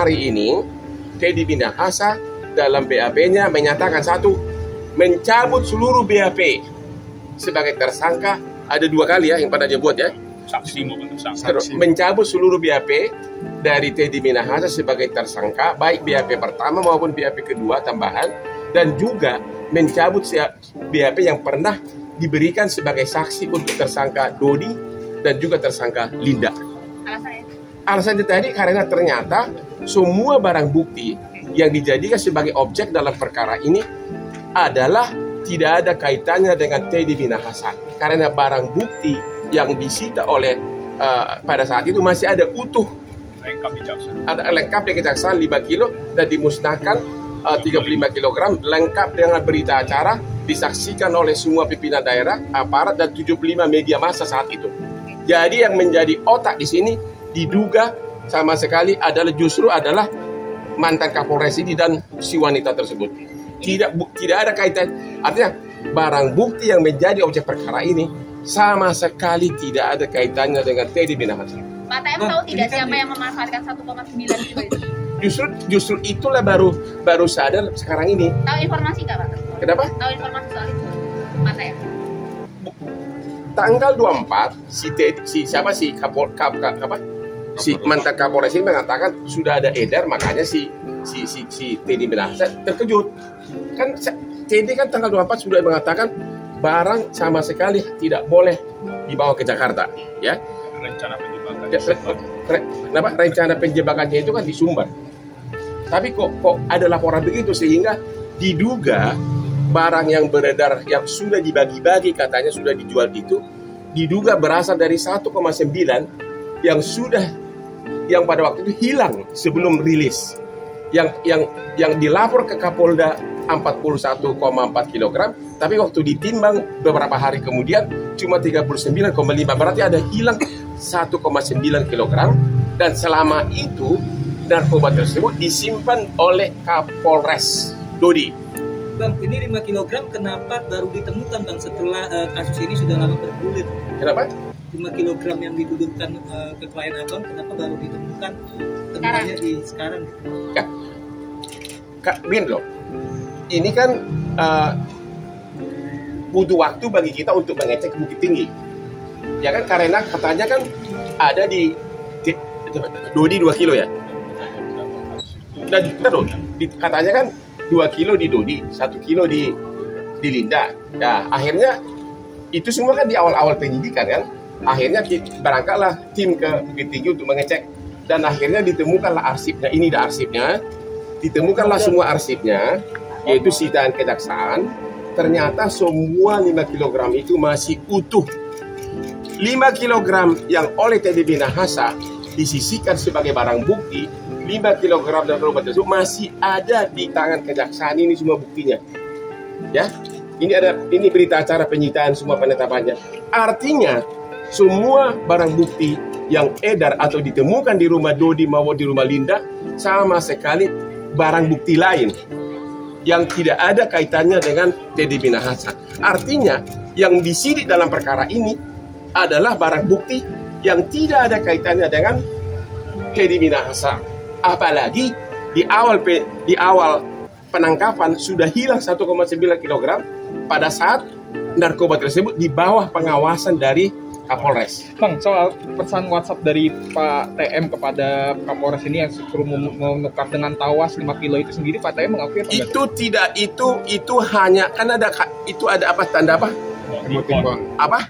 Hari ini Teddy Minahasa dalam BAP-nya menyatakan satu, mencabut seluruh BAP sebagai tersangka. Ada 2 kali ya yang pada dia buat ya, saksi maupun tersangka. Mencabut seluruh BAP dari Teddy Minahasa sebagai tersangka, baik BAP pertama maupun BAP kedua tambahan, dan juga mencabut BAP yang pernah diberikan sebagai saksi untuk tersangka Dodi dan juga tersangka Linda. Alasannya tadi karena ternyata semua barang bukti yang dijadikan sebagai objek dalam perkara ini adalah tidak ada kaitannya dengan Teddy Minahasa. Karena barang bukti yang disita oleh pada saat itu masih ada utuh, lengkap di kejaksaan 5 kilo dan dimusnahkan 35 kg lengkap dengan berita acara, disaksikan oleh semua pimpinan daerah, aparat dan 75 media massa saat itu. Jadi yang menjadi otak di sini diduga sama sekali justru adalah mantan Kapolres ini dan si wanita tersebut. Tidak ada kaitan. Artinya barang bukti yang menjadi objek perkara ini sama sekali tidak ada kaitannya dengan Teddy Minahasa. Pak TM tahu tidak siapa yang memanfaatkan 1,9 kilo itu? Justru itulah baru sadar sekarang ini. Tahu informasi nggak Pak? Kenapa? Tahu informasi soal itu Pak TM? Tanggal 24 si mantan Kapolres ini mengatakan sudah ada edar, makanya si Teddy Minahasa terkejut. Kan Teddy kan tanggal 24 sudah mengatakan barang sama sekali tidak boleh dibawa ke Jakarta, ya. Rencana penjebakan. Kenapa? Rencana penjebakannya itu kan di Sumbar. Tapi kok ada laporan begitu sehingga diduga barang yang beredar yang sudah dibagi-bagi katanya sudah dijual itu diduga berasal dari 1,9 yang pada waktu itu hilang sebelum rilis, yang dilapor ke Kapolda 41,4 kg, tapi waktu ditimbang beberapa hari kemudian cuma 39,5, berarti ada hilang 1,9 kg, dan selama itu narkoba tersebut disimpan oleh Kapolres Dodi. Bang, ini 5 kg kenapa baru ditemukan Bang setelah kasus ini sudah lama bergulir? Kenapa? 5 kg yang dituduhkan ke klien abang, kenapa baru ditemukan temuannya di sekarang? Ya, Kak Bin loh, ini kan butuh waktu bagi kita untuk mengecek Bukit Tinggi, ya kan, karena katanya kan ada di Dodi 2 kilo ya, dan terus katanya kan 2 kilo di Dodi, 1 kilo di Linda. Nah, akhirnya itu semua kan di awal-awal penyidikan kan. Akhirnya berangkatlah tim ke Bukit Tinggi untuk mengecek, dan akhirnya ditemukanlah arsipnya. Ini dah arsipnya, ditemukanlah semua arsipnya, yaitu sitaan kejaksaan. Ternyata semua 5 kg itu masih utuh. 5 kg yang oleh Teddy Minahasa disisihkan sebagai barang bukti, 5 kg narkoba tersebut masih ada di tangan kejaksaan. Ini semua buktinya, ya. Ini berita acara penyitaan semua penetapannya. Artinya semua barang bukti yang edar atau ditemukan di rumah Dodi maupun di rumah Linda sama sekali barang bukti lain yang tidak ada kaitannya dengan Teddy Minahasa. Artinya yang disidik dalam perkara ini adalah barang bukti yang tidak ada kaitannya dengan Teddy Minahasa. Apalagi di awal penangkapan sudah hilang 1,9 kg pada saat narkoba tersebut di bawah pengawasan dari Kapolres. Bang, soal pesan WhatsApp dari Pak TM kepada Kapolres ini yang suruh menukar dengan tawas 5 kilo itu sendiri, Pak TM mengakui apa? Itu tidak, itu hanya kan ada apa, tanda apa? Emoticon. Apa?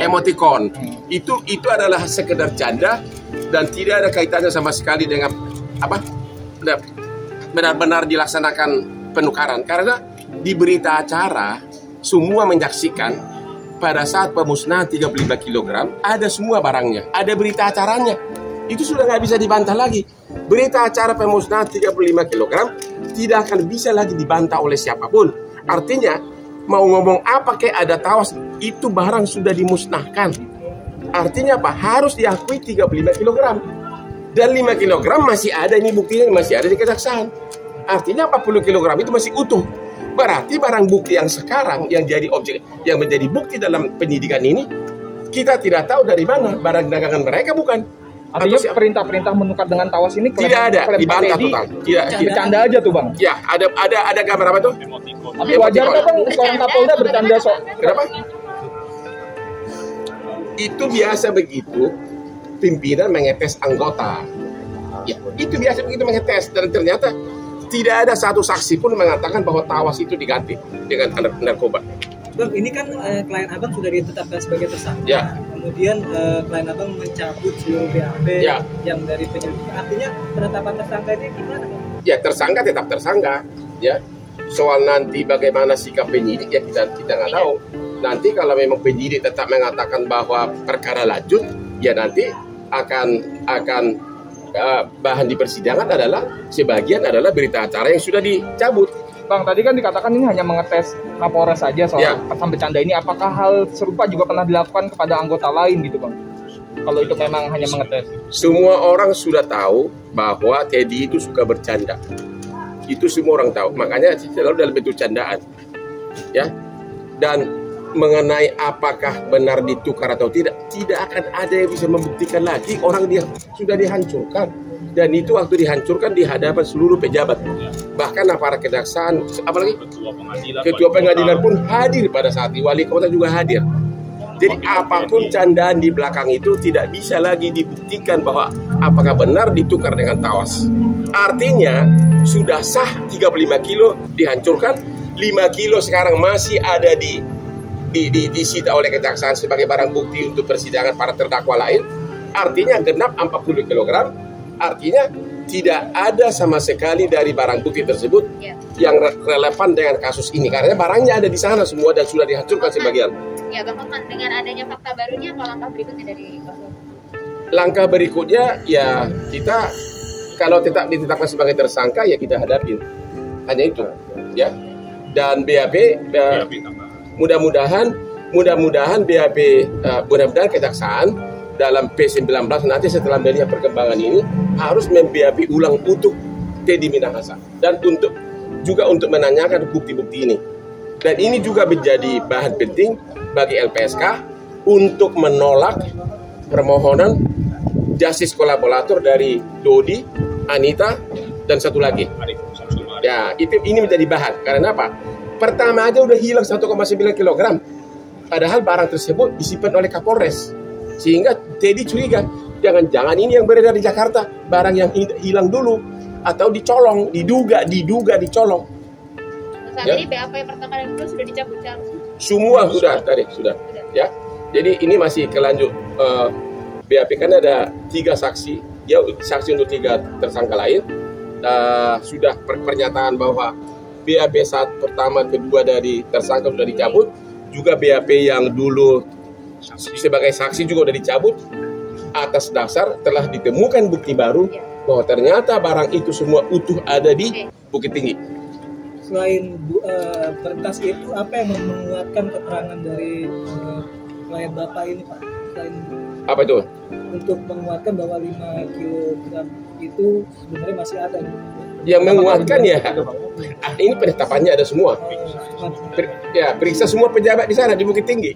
Emoticon. Itu adalah sekedar canda dan tidak ada kaitannya sama sekali dengan apa? Benar-benar dilaksanakan penukaran, karena di berita acara semua menyaksikan pada saat pemusnahan 35 kg ada semua barangnya, ada berita acaranya. Itu sudah nggak bisa dibantah lagi. Berita acara pemusnahan 35 kg tidak akan bisa lagi dibantah oleh siapapun. Artinya mau ngomong apa kayak ada tawas, itu barang sudah dimusnahkan. Artinya apa? Harus diakui 35 kg. Dan 5 kg masih ada, ini buktinya masih ada di kejaksaan. Artinya 40 kg itu masih utuh. Berarti barang bukti yang sekarang yang jadi objek, yang menjadi bukti dalam penyidikan ini, kita tidak tahu dari mana, barang dagangan mereka bukan. Artinya perintah-perintah menukar dengan tawas ini tidak ada, dibantah total. Tidak. Bercanda aja tuh Bang. Ya, ada gambar apa tuh? Emoticon. Tapi wajar nggak Bang seorang Kapolda bercanda Kenapa? Itu biasa begitu pimpinan mengetes anggota. Ya, itu biasa begitu mengetes, dan ternyata tidak ada satu saksi pun mengatakan bahwa tawas itu diganti dengan narkoba. Bang, ini kan klien abang sudah ditetapkan sebagai tersangka. Ya. Kemudian klien abang mencabut seluruh BAP Ya. yang dari penyelidikan. Artinya penetapan tersangka ini gimana, Bang? Ya, tersangka tetap tersangka. Ya, soal nanti bagaimana sikap penyidik ya kita nggak tahu. Nanti kalau memang penyidik tetap mengatakan bahwa perkara lanjut, ya nanti akan bahan di persidangan adalah sebagian adalah berita acara yang sudah dicabut. Bang, tadi kan dikatakan ini hanya mengetes Kapolres saja soal Ya. pesan bercanda ini. Apakah hal serupa juga pernah dilakukan kepada anggota lain gitu Bang? Kalau itu memang hanya mengetes. Semua orang sudah tahu bahwa Teddy itu suka bercanda. Itu semua orang tahu. Makanya selalu dalam bentuk candaan. Ya. Dan mengenai apakah benar ditukar atau tidak akan ada yang bisa membuktikan lagi. Orang dia sudah dihancurkan, dan itu waktu dihancurkan di hadapan seluruh pejabat, bahkan aparat kejaksaan, apalagi ketua pengadilan pun hadir pada saat itu, wali kota juga hadir. Jadi apapun candaan di belakang itu tidak bisa lagi dibuktikan bahwa apakah benar ditukar dengan tawas. Artinya sudah sah 35 kilo dihancurkan, 5 kilo sekarang masih ada disita oleh kejaksaan sebagai barang bukti untuk persidangan para terdakwa lain. Artinya genap 40 kg. Artinya tidak ada sama sekali dari barang bukti tersebut yang relevan dengan kasus ini, karena barangnya ada di sana semua dan sudah dihancurkan sebagian. Ya Bang Hotman, dengan adanya fakta barunya apa langkah berikutnya dari Bang Hotman? Langkah berikutnya ya kita kalau tetap ditetapkan sebagai tersangka ya kita hadapin. Hanya itu ya. Dan BAP mudah-mudahan BAP mudah-mudahan kejaksaan dalam P19 nanti setelah melihat perkembangan ini harus memBAP ulang untuk Teddy Minahasa dan juga untuk menanyakan bukti-bukti ini. Dan ini juga menjadi bahan penting bagi LPSK untuk menolak permohonan justice kolaborator dari Dodi, Anita, dan satu lagi. Ya, ini menjadi bahan. Karena apa? Pertama aja udah hilang 1,9 kg. Padahal barang tersebut disimpan oleh Kapolres. Sehingga Teddy curiga, jangan-jangan ini yang beredar di Jakarta, barang yang hilang dulu atau dicolong, diduga dicolong. Saat Ya. ini BAP pertama dan kedua sudah dicabut seharusnya. Semua sudah. Ya. Jadi ini masih kelanjut BAP kan ada 3 saksi, ya saksi untuk 3 tersangka lain. Sudah pernyataan bahwa BAP saat pertama kedua dari tersangka sudah dicabut, juga BAP yang dulu sebagai saksi juga sudah dicabut atas dasar telah ditemukan bukti baru bahwa ternyata barang itu semua utuh ada di Bukit Tinggi. Selain berkas itu, apa yang menguatkan keterangan dari klien Bapak ini, Pak? Selain Apa itu? untuk menguatkan bahwa 5 kg itu sebenarnya masih ada. Yang menguatkan ya, ini penetapannya ada semua. Periksa semua pejabat di sana di Bukit Tinggi.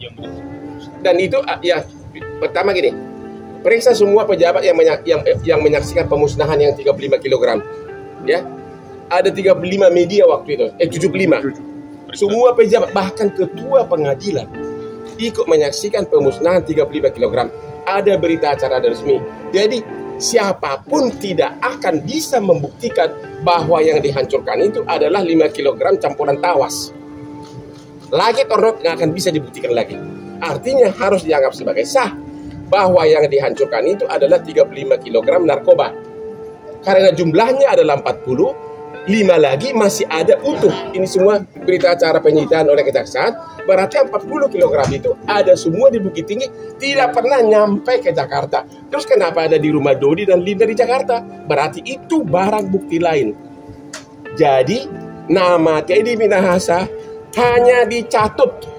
Dan itu ya pertama gini, periksa semua pejabat yang menyaksikan pemusnahan yang 35 kg. Ya, ada 35 media waktu itu, 75. Semua pejabat bahkan ketua pengadilan ikut menyaksikan pemusnahan 35 kg. Ada berita acara resmi. Jadi siapapun tidak akan bisa membuktikan bahwa yang dihancurkan itu adalah 5 kg campuran tawas. Lagi or not nggak akan bisa dibuktikan lagi. Artinya harus dianggap sebagai sah bahwa yang dihancurkan itu adalah 35 kg narkoba. Karena jumlahnya adalah 40, 5 lagi masih ada utuh. Ini semua berita acara penyitaan oleh kejaksaan. Berarti 40 kg itu ada semua di Bukit Tinggi, tidak pernah nyampe ke Jakarta. Terus kenapa ada di rumah Dodi dan Linda di Jakarta? Berarti itu barang bukti lain. Jadi nama Teddy Minahasa hanya dicatut